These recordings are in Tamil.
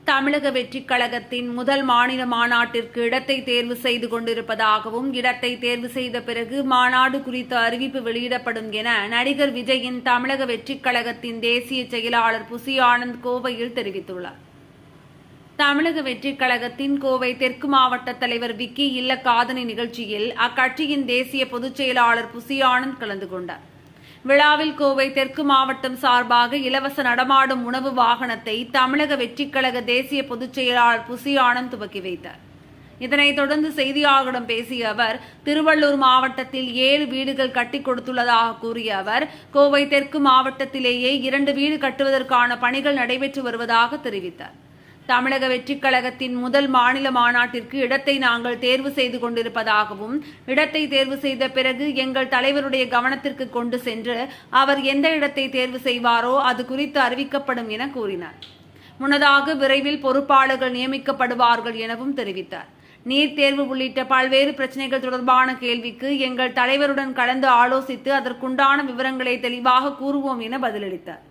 தமிழக வெற்றிக் கழகத்தின் முதல் மாநில மாநாட்டிற்கு இடத்தை தேர்வு செய்து கொண்டிருப்பதாகவும், இடத்தை தேர்வு செய்த பிறகு மாநாடு குறித்த அறிவிப்பு வெளியிடப்படும் என நடிகர் விஜயின் தமிழக வெற்றிக் கழகத்தின் தேசிய செயலாளர் புசி ஆனந்த் கோவையில் தெரிவித்துள்ளார். தமிழக வெற்றிக் கழகத்தின் கோவை தெற்கு மாவட்ட தலைவர் விக்கி இல்ல காதணி நிகழ்ச்சியில் அக்கட்சியின் தேசிய பொதுச் செயலாளர் புசி ஆனந்த் கலந்து கொண்டார். விழாவில் கோவை தெற்கு மாவட்டம் சார்பாக இலவச நடமாடும் உணவு வாகனத்தை தமிழக வெற்றிக் கழக தேசிய பொதுச் செயலாளர் புசி ஆனந்த் துவக்கி வைத்தார். இதனைத் தொடர்ந்து செய்தியாளர்களிடம் பேசிய அவர், திருவள்ளூர் மாவட்டத்தில் 7 வீடுகள் கட்டிக் கொடுத்துள்ளதாக கூறிய அவர், கோவை தெற்கு மாவட்டத்திலேயே 2 வீடு கட்டுவதற்கான பணிகள் நடைபெற்று வருவதாக தெரிவித்தார். தமிழக வெற்றிக் கழகத்தின் முதல் மாநில மாநாட்டிற்கு இடத்தை நாங்கள் தேர்வு செய்து கொண்டிருப்பதாகவும், இடத்தை தேர்வு செய்த பிறகு எங்கள் தலைவருடைய கவனத்திற்கு கொண்டு சென்று அவர் எந்த இடத்தை தேர்வு செய்வாரோ அது குறித்து அறிவிக்கப்படும் என கூறினார். முன்னதாக விரைவில் பொறுப்பாளர்கள் நியமிக்கப்படுவார்கள் எனவும் தெரிவித்தார். நீட் தேர்வு உள்ளிட்ட பல்வேறு பிரச்சினைகள் தொடர்பான கேள்விக்கு எங்கள் தலைவருடன் கலந்து ஆலோசித்து அதற்குண்டான விவரங்களை தெளிவாக கூறுவோம் என பதிலளித்தார்.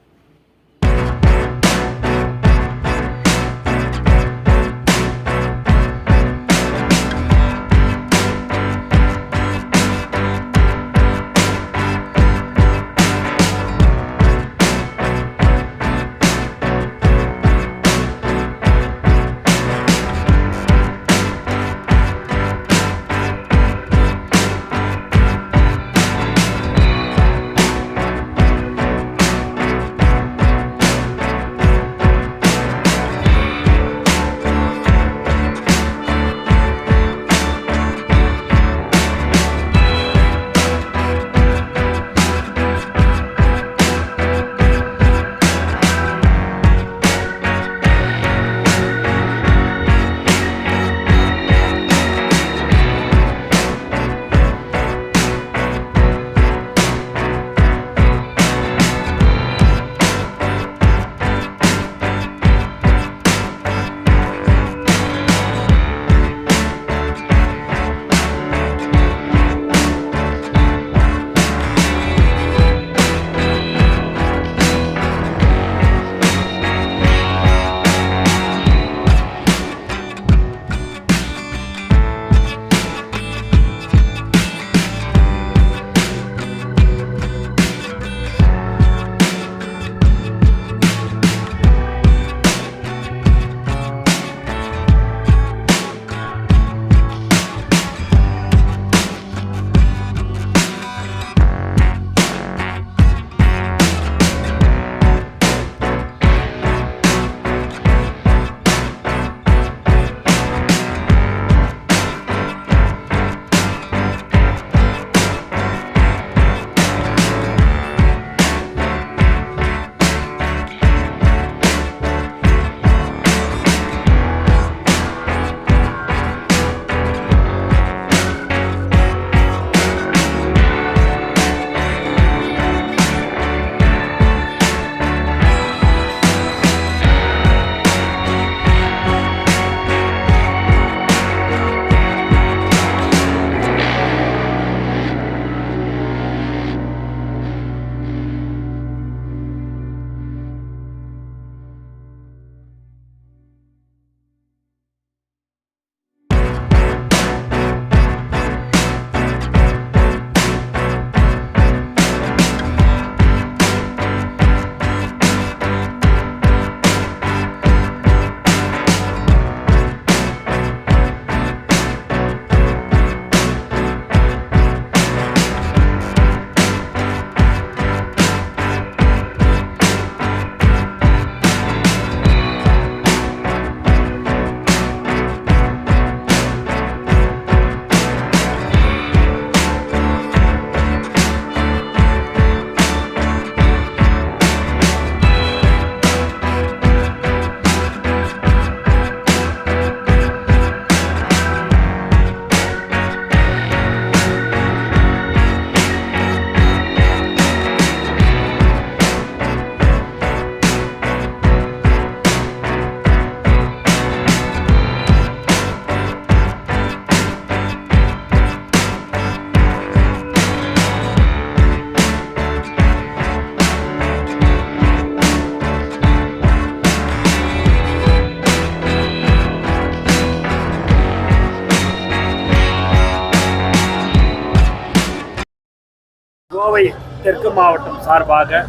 தெற்கு மாவட்டம் சார்பாக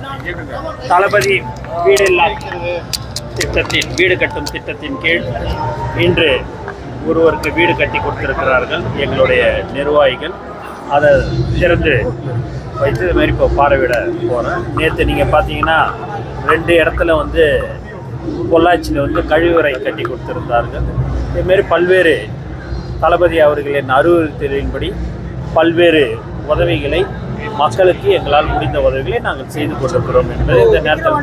தளபதி வீடில்லா திட்டத்தின் வீடு கட்டும் திட்டத்தின் கீழ் இன்று ஒருவருக்கு வீடு கட்டி கொடுத்திருக்கிறார்கள் எங்களுடைய நிர்வாகிகள். அதை திறந்து வைத்து இது மாதிரி இப்போ பார்வையிட போகிறேன். நேற்று நீங்கள் பார்த்தீங்கன்னா 2 இடத்துல வந்து பொள்ளாச்சியில் வந்து கழிவுறை கட்டி கொடுத்திருந்தார்கள். இதுமாரி பல்வேறு தளபதி அவர்களின் அறிவுறுத்தலின்படி பல்வேறு உதவிகளை மக்களுக்கு எங்களால் முடிந்த உதவிகளை நாங்கள் செய்து கொண்டிருக்கிறோம் என்பது இந்த நேரத்தில்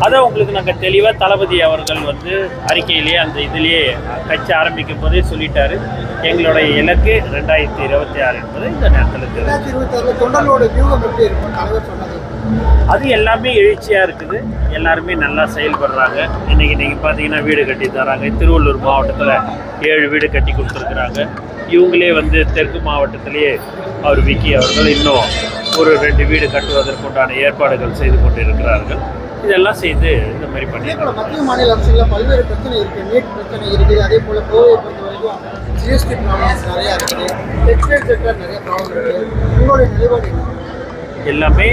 அதை உங்களுக்கு நாங்கள் தெளிவாக தளபதி அவர்கள் வந்து அறிக்கையிலேயே அந்த இதிலேயே கட்சி ஆரம்பிக்கும் போதே சொல்லிட்டாரு. எங்களுடைய இலக்கு 2026 என்பது இந்த நேரத்தில் அது எல்லாமே எழுச்சியாக இருக்குது. எல்லாருமே நல்லா செயல்படுறாங்க. இன்றைக்கி நீங்கள் பார்த்தீங்கன்னா வீடு கட்டி தராங்க. திருவள்ளூர் மாவட்டத்தில் 7 வீடு கட்டி கொடுத்துருக்குறாங்க. இவங்களே வந்து தெற்கு மாவட்டத்திலேயே அவர் விக்கி அவர்கள் இன்னும் ஒரு 2 வீடு கட்டுவதற்குண்டான ஏற்பாடுகள் செய்து கொண்டிருக்கிறார்கள். இதெல்லாம் செய்து இந்த மாதிரி பண்ணியிருக்காங்க. மத்திய மாநில அரசுகளில் பல்வேறு பிரச்சனை இருக்குது. நீட் பிரச்சனை இருக்குது. அதே போல் கோவையை பொறுத்த வரைக்கும் ஜிஎஸ்டி ப்ராப்ளம்ஸ் நிறையா இருக்குது. டெக்ஸ்டைல் செக்டர் நிறைய ப்ராப்ளம் இருக்குது. உங்களுடைய நிலைப்பாடு எல்லாமே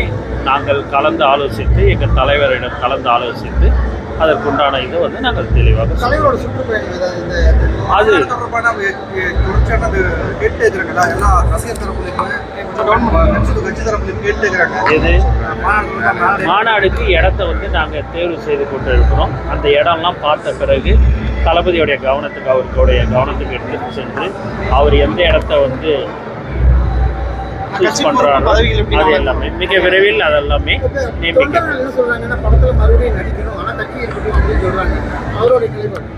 நாங்கள் கலந்து ஆலோசித்து எங்கள் தலைவரிடம் கலந்து ஆலோசித்து அதற்குண்டான இதை வந்து நாங்கள் தெளிவாக தலைவரோட சுற்றுப்பயணம் அது மாநாடுக்கு இடத்த வந்து நாங்கள் தேர்வு செய்து கொண்டு இருக்கிறோம். அந்த இடம்லாம் பார்த்த பிறகு தளபதியுடைய கவனத்துக்கு அவருடைய கவனத்துக்கு எடுத்துட்டு சென்று அவர் எந்த இடத்த வந்து சூஸ் பண்ணுறாரோ அது எல்லாமே மிக விரைவில் அதெல்லாமே என்ன சொல்றாங்கன்னா படத்தில் மறுபடியும் நடிக்கணும். ஆனால் கட்சி இருக்கட்டும் அப்படின்னு சொல்றாங்க. அவருடைய நிலைப்பாடு